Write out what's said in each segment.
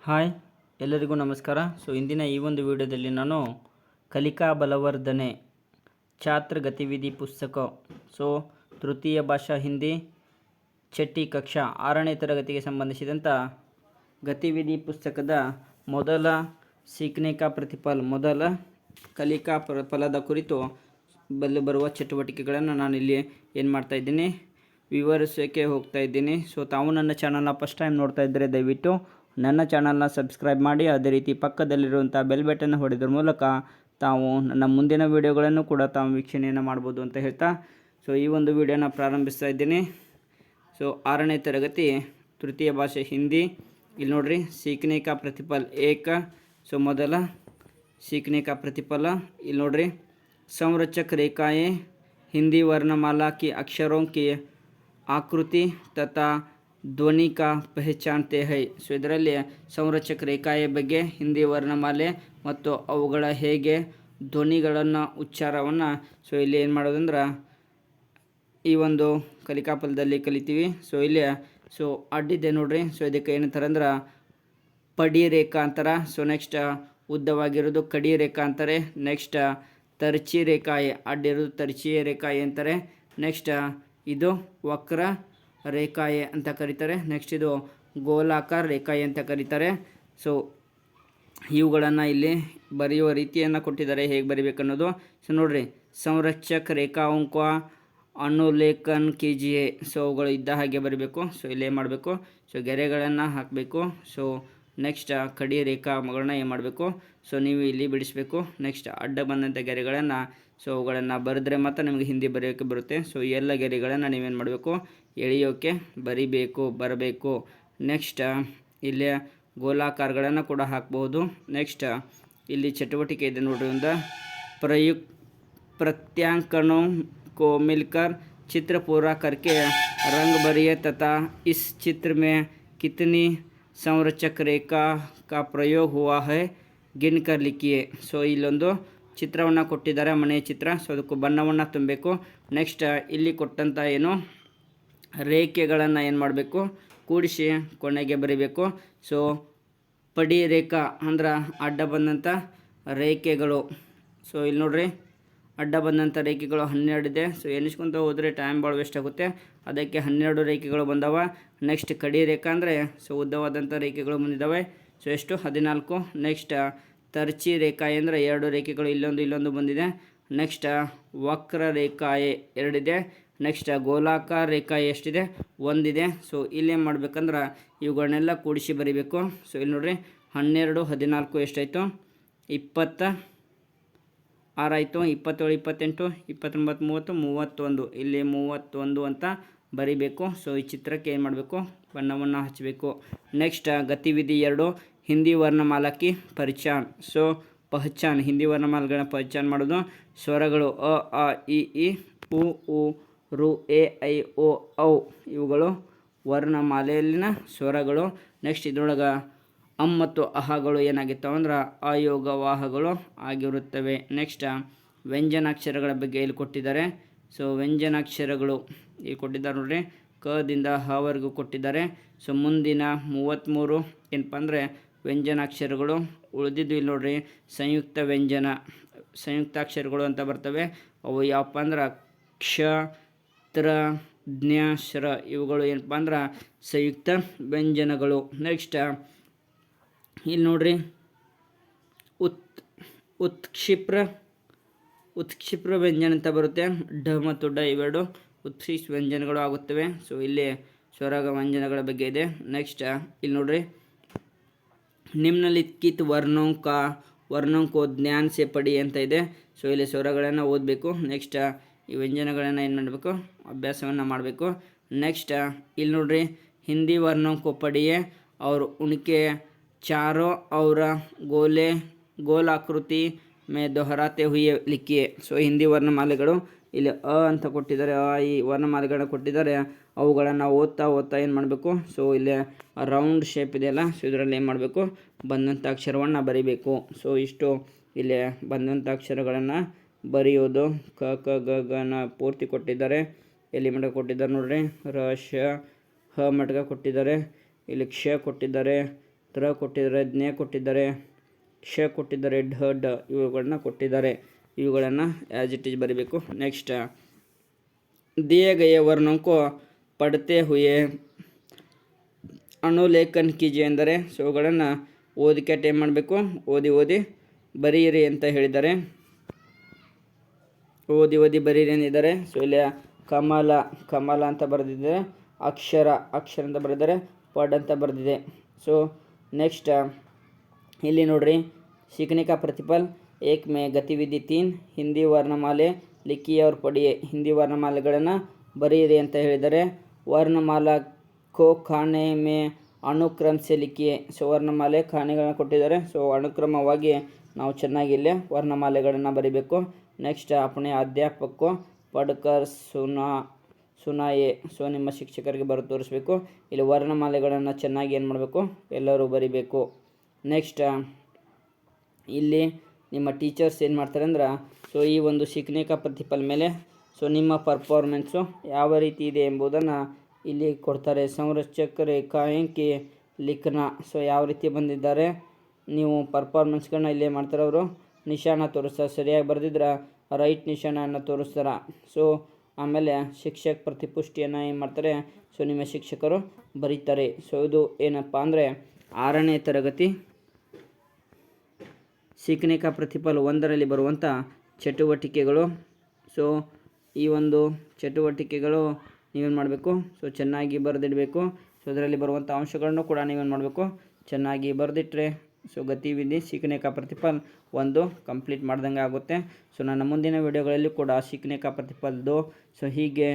Hi ಎಲ್ಲರಿಗೂ ನಮಸ್ಕಾರ. ಇಂದಿನ ಈ ಒಂದು ವಿಡಿಯೋದಲ್ಲಿ ನಾನು ಕಲಿಕಾ ಬಲವರ್ಧನೆ ಛಾತ್ರ ಗತಿವಿಧಿ ಪುಸ್ತಕ ತೃತೀಯ ಭಾಷಾ ಹಿಂದಿ ಛಠ್ಠಿ ಕಕ್ಷಾ 6ನೇ ತರಗತಿಗೆ ಸಂಬಂಧಿಸಿದಂಥ ಗತಿವಿಧಿ ಪುಸ್ತಕದ ಮೊದಲ ಸೀಖನೆ ಕಾ ಪ್ರತಿಫಲ ಮೊದಲ ಕಲಿಕಾ ಫಲದ ಕುರಿತು ಬರುವ ಚಟುವಟಿಕೆಗಳನ್ನು ನಾನಿಲ್ಲಿ ಏನು ಮಾಡ್ತಾ ಇದ್ದೀನಿ ವಿವರಿಸೋಕ್ಕೆ ಹೋಗ್ತಾ ಇದ್ದೀನಿ. ತಾವು ನನ್ನ ಚಾನಲ್ನ ಫಸ್ಟ್ ಟೈಮ್ ನೋಡ್ತಾ ಇದ್ದರೆ ದಯವಿಟ್ಟು ನನ್ನ ಚಾನಲ್ನ ಸಬ್ಸ್ಕ್ರೈಬ್ ಮಾಡಿ, ಅದೇ ರೀತಿ ಪಕ್ಕದಲ್ಲಿರುವಂಥ ಬೆಲ್ ಬಟನ್ ಹೊಡೆದ್ರ ಮೂಲಕ ತಾವು ನನ್ನ ಮುಂದಿನ ವೀಡಿಯೋಗಳನ್ನು ಕೂಡ ತಾವು ವೀಕ್ಷಣೆಯನ್ನು ಮಾಡ್ಬೋದು ಅಂತ ಹೇಳ್ತಾ ಈ ಒಂದು ವಿಡಿಯೋನ ಪ್ರಾರಂಭಿಸ್ತಾ ಇದ್ದೀನಿ. 6ನೇ ತರಗತಿ ತೃತೀಯ ಭಾಷೆ ಹಿಂದಿ. ಇಲ್ಲಿ ನೋಡ್ರಿ, ಸೀಖನೆ ಕಾ ಪ್ರತಿಫಲ ಏಕ. ಮೊದಲ सीखने का प्रतिफल ಇಲ್ಲಿ ನೋಡ್ರಿ, संरचक रेखाएं हिंदी वर्णमाला की अक्षरों की आकृति तथा ಧ್ವನಿ का पहचानते हैं. ಇದರಲ್ಲಿ ಸಂರಚಕ ರೇಖೆಯ ಬಗ್ಗೆ ಹಿಂದಿ ವರ್ಣಮಾಲೆ ಮತ್ತು ಅವುಗಳ ಹೇಗೆ ಧ್ವನಿಗಳನ್ನು ಉಚ್ಚಾರವನ್ನು ಇಲ್ಲಿ ಏನು ಮಾಡೋದಂದ್ರೆ ಈ ಒಂದು ಕಲಿಕಾಫಲದಲ್ಲಿ ಕಲಿತೀವಿ. ಇಲ್ಲಿ ಅಡ್ಡಿದೆ ನೋಡ್ರಿ. ಇದಕ್ಕೆ ಏನಂತಾರೆ ಅಂದ್ರೆ ಪಡಿ ರೇಖಾ ಅಂತಾರೆ. ನೆಕ್ಸ್ಟ್ ಉದ್ದವಾಗಿರೋದು ಕಡಿ ರೇಖಾ ಅಂತಾರೆ. ನೆಕ್ಸ್ಟ್ ತರ್ಚಿ ರೇಖಾಯೆ ಅಡ್ಡಿರೋದು ತರ್ಚಿ ರೇಖಾಯೆ ಅಂತಾರೆ. ನೆಕ್ಸ್ಟ್ ಇದು ವಕ್ರ ರೇಖಾಯೆ ಅಂತ ಕರೀತಾರೆ. ನೆಕ್ಸ್ಟ್ ಇದು ಗೋಲಾಕಾರ ರೇಖಾಯೆ ಅಂತ ಕರೀತಾರೆ. ಇವುಗಳನ್ನು ಇಲ್ಲಿ ಬರೆಯುವ ರೀತಿಯನ್ನು ಕೊಟ್ಟಿದ್ದಾರೆ, ಹೇಗೆ ಬರಿಬೇಕನ್ನೋದು. ನೋಡ್ರಿ, ಸಂರಕ್ಷಕ ರೇಖಾಂಕ ಅನುಲೇಖನ್ ಕೀಜಿಯೆ. ಅವುಗಳು ಇದ್ದ ಹಾಗೆ ಬರೀಬೇಕು. ಇಲ್ಲಿ ಏನು ಮಾಡಬೇಕು, ಗೆರೆಗಳನ್ನು ಹಾಕಬೇಕು. ನೆಕ್ಸ್ಟ್ ಕಡಿ ರೇಖಾಗಳನ್ನ ಏನು ಮಾಡಬೇಕು, ನೀವು ಇಲ್ಲಿ ಬಿಡಿಸಬೇಕು. ನೆಕ್ಸ್ಟ್ ಅಡ್ಡ ಬಂದಂಥ ಗೆರೆಗಳನ್ನು ಅವುಗಳನ್ನು ಬರೆದ್ರೆ ಮಾತ್ರ ನಿಮಗೆ ಹಿಂದಿ ಬರೆಯೋಕ್ಕೆ ಬರುತ್ತೆ. ಈ ಎಲ್ಲ ಗೆರೆಗಳನ್ನು ನೀವೇನು ಮಾಡಬೇಕು, ಎಳೆಯೋಕ್ಕೆ ಬರಬೇಕು. ನೆಕ್ಸ್ಟ್ ಇಲ್ಲಿ ಗೋಲಾಕಾರಗಳನ್ನು ಕೂಡ ಹಾಕ್ಬೋದು. ನೆಕ್ಸ್ಟ್ ಇಲ್ಲಿ ಚಟುವಟಿಕೆ ಇದೆ ನೋಡ್ರಿ, ಒಂದು प्रत्यांकनों को मिलकर चित्र पूरा करके रंग भरिए तथा इस चित्र में कितनी संरचक रेखा का प्रयोग हुआ है गिन कर लिखिए. ಇಲ್ಲೊಂದು ಚಿತ್ರವನ್ನು ಕೊಟ್ಟಿದ್ದಾರೆ, ಮನೆಯ ಚಿತ್ರ. ಅದಕ್ಕೂ ಬಣ್ಣವನ್ನು ತುಂಬಬೇಕು. ನೆಕ್ಸ್ಟ್ ಇಲ್ಲಿ ಕೊಟ್ಟಂಥ ಏನು ರೇಖೆಗಳನ್ನು ಏನು ಮಾಡಬೇಕು, ಕೂಡಿಸಿ ಕೊನೆಗೆ ಬರೀಬೇಕು. ಪಡಿ ರೇಖಾ ಅಂದ್ರೆ ಅಡ್ಡ ಬಂದಂಥ ರೇಖೆಗಳು. ಇಲ್ಲಿ ನೋಡ್ರಿ, ಅಡ್ಡ ಬಂದಂಥ ರೇಖೆಗಳು 12 ಇದೆ. ಎಣಿಸ್ಕೊಂತ ಹೋದರೆ ಟೈಮ್ ಭಾಳ ವೇಸ್ಟ್ ಆಗುತ್ತೆ. ಅದಕ್ಕೆ 12 ರೇಖೆಗಳು ಬಂದವ. ನೆಕ್ಸ್ಟ್ ಕಡಿ ರೇಖಾ ಅಂದರೆ ಉದ್ದವಾದಂಥ ರೇಖೆಗಳು ಬಂದಿದ್ದಾವೆ. ಎಷ್ಟು, 14. ನೆಕ್ಸ್ಟ್ ತರ್ಚಿ ರೇಖಾಯೆ ಅಂದರೆ 2 ರೇಖೆಗಳು, ಇಲ್ಲೊಂದು ಬಂದಿದೆ. ನೆಕ್ಸ್ಟ್ ವಕ್ರ ರೇಖಾಯೆ 2 ಇದೆ. ನೆಕ್ಸ್ಟ್ ಗೋಲಾಕಾರ ರೇಖಾಯೆ ಎಷ್ಟಿದೆ, 1 ಇದೆ. ಇಲ್ಲೇನು ಮಾಡ್ಬೇಕಂದ್ರೆ ಇವುಗಳನ್ನೆಲ್ಲ ಕೂಡಿಸಿ ಬರೀಬೇಕು. ಇಲ್ಲಿ ನೋಡ್ರಿ, 12 14 ಎಷ್ಟಾಯಿತು, 26 ಆಯಿತು. 27 28 29 30 31. ಇಲ್ಲಿ 31 ಅಂತ ಬರೀಬೇಕು. ಈ ಚಿತ್ರಕ್ಕೆ ಏನು ಮಾಡಬೇಕು, ಬಣ್ಣವನ್ನು ಹಚ್ಚಬೇಕು. ನೆಕ್ಸ್ಟ್ ಗತಿವಿಧಿ 2 ಹಿಂದಿ ವರ್ಣಮಾಲಕಿ ಪರಿಚಾನ್. ಪಹಚಾನ್ ಹಿಂದಿ ವರ್ಣಮಾಲೆಗಳನ್ನ ಪಹಚಾನ್ ಮಾಡೋದು. ಸ್ವರಗಳು ಅ ಆ ಇ ಈ ಉ ಊ ರು ಎ ಐ ಓ ಔ ಇವುಗಳು ವರ್ಣಮಾಲೆಯಲ್ಲಿನ ಸ್ವರಗಳು. ನೆಕ್ಸ್ಟ್ ಇದರೊಳಗೆ ಮತ್ತು ಅಹಗಳು ಏನಾಗಿರ್ತಾವೆ ಅಂದ್ರೆ ಅಯೋಗವಾಹಗಳು ಆಗಿರುತ್ತವೆ. ನೆಕ್ಸ್ಟ್ ವ್ಯಂಜನಾಕ್ಷರಗಳ ಬಗ್ಗೆ ಇಲ್ಲಿ ಕೊಟ್ಟಿದ್ದಾರೆ. ವ್ಯಂಜನಾಕ್ಷರಗಳು ಇಲ್ಲಿ ಕೊಟ್ಟಿದ್ದಾರೆ ನೋಡ್ರಿ, ಕದಿಂದ ಹವರೆಗೂ ಕೊಟ್ಟಿದ್ದಾರೆ. ಮುಂದಿನ 33 ಏನಪ್ಪ ಅಂದರೆ ವ್ಯಂಜನಾಕ್ಷರಗಳು. ಉಳಿದಿದ್ದು ಇಲ್ಲಿ ನೋಡ್ರಿ, ಸಂಯುಕ್ತಾಕ್ಷರಗಳು ಅಂತ ಬರ್ತವೆ. ಅವು ಯಾವಪ್ಪ ಅಂದ್ರೆ ಕ್ಷ ತ್ರ ಜ್ಞ ಶ್ರ ಇವುಗಳು ಏನಪ್ಪ ಅಂದ್ರೆ ಸಂಯುಕ್ತ ವ್ಯಂಜನಗಳು. ನೆಕ್ಸ್ಟ್ ಇಲ್ಲಿ ನೋಡ್ರಿ, ಉತ್ಕ್ಷಿಪ್ರ ವ್ಯಂಜನ ಅಂತ ಬರುತ್ತೆ. ಢ ಮತ್ತು ಡ ಇವೆರಡು ಉತ್ಕ್ಷಿಪ್ತ ವ್ಯಂಜನಗಳು ಆಗುತ್ತವೆ. ಇಲ್ಲಿ ಸ್ವರಗ ವ್ಯಂಜನಗಳ ಬಗ್ಗೆ ಇದೆ. ನೆಕ್ಸ್ಟ್ ಇಲ್ಲಿ ನೋಡ್ರಿ, ನಿಮ್ನಲಿಖಿತ ವರ್ಣೋं को ಜ್ಞಾನ ಸೆ ಪಡಿ ಅಂತ ಇದೆ. ಇಲ್ಲಿ ಸ್ವರಗಳನ್ನು ಓದಬೇಕು. ನೆಕ್ಸ್ಟ್ ಈ ವ್ಯಂಜನಗಳನ್ನು ಏನು ಮಾಡಬೇಕು, ಅಭ್ಯಾಸವನ್ನು ಮಾಡಬೇಕು. ನೆಕ್ಸ್ಟ್ ಇಲ್ಲಿ ನೋಡ್ರಿ, ಹಿಂದಿ ವರ್ಣೋं को पढ़िए और उनके चारों और गोल आकृति में दोहराते हुए लिखिए. ಹಿಂದಿ ವರ್ಣಮಾಲೆಗಳು ಇಲ್ಲಿ ಅ ಅಂತ ಕೊಟ್ಟಿದ್ದಾರೆ, ಅ ಈ ವರ್ಣಮಾಲೆಗಳನ್ನ ಕೊಟ್ಟಿದ್ದಾರೆ. ಅವುಗಳನ್ನು ಓದ್ತಾ ಏನು ಮಾಡಬೇಕು, ಇಲ್ಲಿ ರೌಂಡ್ ಶೇಪ್ ಇದೆಯಲ್ಲ, ಇದರಲ್ಲಿ ಏನು ಮಾಡಬೇಕು, ಬಂದಂಥ ಅಕ್ಷರವನ್ನು ಬರೀಬೇಕು. ಇಷ್ಟು ಇಲ್ಲಿ ಬಂದಂಥ ಅಕ್ಷರಗಳನ್ನು ಬರೆಯೋದು. ಕ ಕ ಗ ಗನ ಪೂರ್ತಿ ಕೊಟ್ಟಿದ್ದಾರೆ. ಎಲ್ಲಿ ಮಟ್ಟ ಕೊಟ್ಟಿದ್ದಾರೆ ನೋಡ್ರಿ, ರ ಶ ಹ ಮಟ್ಟ ಕೊಟ್ಟಿದ್ದಾರೆ. ಇಲ್ಲಿ ಕ್ಷ ಕೊಟ್ಟಿದ್ದಾರೆ, ತ್ರ ಕೊಟ್ಟಿದ್ದಾರೆ, ಜ್ಞ ಕೊಟ್ಟಿದ್ದಾರೆ, ಕ್ಷ ಕೊಟ್ಟಿದ್ದಾರೆ, ಢ ಡ ಇವುಗಳನ್ನ ಕೊಟ್ಟಿದ್ದಾರೆ. ಇವುಗಳನ್ನು ಆ್ಯಸ್ ಇಟ್ ಈಸ್ ಬರೀಬೇಕು. ನೆಕ್ಸ್ಟ್ दिए गए वर्णों को पढ़ते हुए ಅನುಲೇಖನ್ ಕೀಜಿ ಎಂದರೆ ಸೊ ಅವುಗಳನ್ನು ಓದಿಕೆ ಟೈಮ್ ಮಾಡಬೇಕು. ಓದಿ ಬರೀರಿ ಅಂತ ಹೇಳಿದ್ದಾರೆ. ಓದಿ ಬರೀರಿ ಅಂದಿದ್ದಾರೆ. ಸೊ ಇಲ್ಲಿ ಕಮಲ ಅಂತ ಬರೆದಿದ್ದಾರೆ. ಅಕ್ಷರ ಅಂತ ಬರೆದಿದ್ದಾರೆ. ಪಡ್ ಅಂತ ಬರೆದಿದೆ. ಸೊ ನೆಕ್ಸ್ಟ್ ಇಲ್ಲಿ ನೋಡ್ರಿ, सीखने का प्रतिफल 1 में गतिविधि 3 ಹಿಂದಿ ವರ್ಣಮಾಲೆ ಲಿಖಿಯೇ और पढ़िए ಹಿಂದಿ ವರ್ಣಮಾಲೆಗಳನ್ನು ಬರೆಯಿರಿ ಅಂತ ಹೇಳಿದ್ದಾರೆ. ವರ್ಣಮಾಲಾ ಕೋ ಖಾನೆ ಮೇ ಅನುಕ್ರಮ ಸೆ ಲಿಖಿಯೇ. ಸೊ ವರ್ಣಮಾಲೆ ಖಾನೆಗಳನ್ನು ಕೊಟ್ಟಿದ್ದಾರೆ. ಸೊ ಅನುಕ್ರಮವಾಗಿ ನಾವು ಚೆನ್ನಾಗಿ ಇಲ್ಲೇ ವರ್ಣಮಾಲೆಗಳನ್ನು ಬರೀಬೇಕು. ನೆಕ್ಸ್ಟ್ ಅಪನೆ ಅಧ್ಯಾಪಕ ಪಡ್ಕರ್ ಸುನಾಯೇ. ಸೊ ನಿಮ್ಮ ಶಿಕ್ಷಕರಿಗೆ ಬರೆದು ತೋರಿಸ್ಬೇಕು. ಇಲ್ಲಿ ವರ್ಣಮಾಲೆಗಳನ್ನು ಚೆನ್ನಾಗಿ ಏನು ಮಾಡಬೇಕು, ಎಲ್ಲರೂ ಬರಿಬೇಕು. ನೆಕ್ಸ್ಟ್ ಇಲ್ಲಿ ನಿಮ್ಮ ಟೀಚರ್ಸ್ ಏನು ಮಾಡ್ತಾರೆ ಅಂದ್ರೆ, ಸೊ ಈ ಒಂದು सीखने का प्रतिफल ಮೇಲೆ ಸೊ ನಿಮ್ಮ ಪರ್ಫಾರ್ಮೆನ್ಸು ಯಾವ ರೀತಿ ಇದೆ ಎಂಬುದನ್ನು ಇಲ್ಲಿ ಕೊಡ್ತಾರೆ. ಸಂರಚಕ ರೇಖಾಂಕಿ ಲಿಖನ. ಸೊ ಯಾವ ರೀತಿ ಬಂದಿದ್ದಾರೆ ನೀವು ಪರ್ಫಾರ್ಮೆನ್ಸ್ಗಳನ್ನ ಇಲ್ಲೇ ಮಾಡ್ತಾರೆ. ಅವರು ನಿಶಾನ ತೋರಿಸ್ತಾರೆ. ಸರಿಯಾಗಿ ಬರೆದಿದ್ರೆ ರೈಟ್ ನಿಶಾನವನ್ನು ತೋರಿಸ್ತಾರೆ. ಸೊ ಆಮೇಲೆ ಶಿಕ್ಷಕ ಪ್ರತಿಪುಷ್ಟಿಯನ್ನು ಏನು ಮಾಡ್ತಾರೆ, ಸೊ ನಿಮ್ಮ ಶಿಕ್ಷಕರು ಬರೀತಾರೆ. ಸೊ ಇದು ಏನಪ್ಪ ಅಂದರೆ 6ನೇ ತರಗತಿ सीखने का प्रतिफल 1ರಲ್ಲಿ ಬರುವಂಥ ಚಟುವಟಿಕೆಗಳು. ಸೊ ಈ ಒಂದು ಚಟುವಟಿಕೆಗಳು ನೀವೇನು ಮಾಡಬೇಕು, ಸೊ ಚೆನ್ನಾಗಿ ಬರೆದಿಡಬೇಕು. ಸೊ ಅದರಲ್ಲಿ ಬರುವಂಥ ಅಂಶಗಳನ್ನು ಕೂಡ ನೀವೇನು ಮಾಡಬೇಕು, ಚೆನ್ನಾಗಿ ಬರೆದಿಟ್ಟರೆ ಸೊ ಗತಿವಿಧಿ सीखने का प्रतिफल 1 ಕಂಪ್ಲೀಟ್ ಮಾಡ್ದಂಗೆ ಆಗುತ್ತೆ. ಸೊ ನನ್ನ ಮುಂದಿನ ವಿಡಿಯೋಗಳಲ್ಲಿ ಕೂಡ सीखने का प्रतिफल 2 ಸೊ ಹೀಗೆ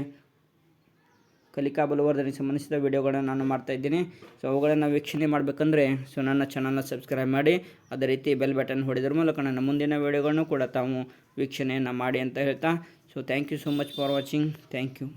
ಕಲಿಕಾ ಬಲವರ್ಧನೆಗೆ ಸಂಬಂಧಿಸಿದ ವಿಡಿಯೋಗಳನ್ನು ನಾನು ಮಾಡ್ತಾಯಿದ್ದೀನಿ. ಸೊ ಅವುಗಳನ್ನು ವೀಕ್ಷಣೆ ಮಾಡಬೇಕಂದ್ರೆ ಸೊ ನನ್ನ ಚಾನಲ್ನ ಸಬ್ಸ್ಕ್ರೈಬ್ ಮಾಡಿ, ಅದೇ ರೀತಿ ಬೆಲ್ ಬಟನ್ ಹೊಡೆದ್ರ ಮೂಲಕ ನನ್ನ ಮುಂದಿನ ವಿಡಿಯೋಗಳನ್ನು ಕೂಡ ತಾವು ವೀಕ್ಷಣೆಯನ್ನು ಮಾಡಿ ಅಂತ ಹೇಳ್ತಾ, so thank you so much for watching. Thank you.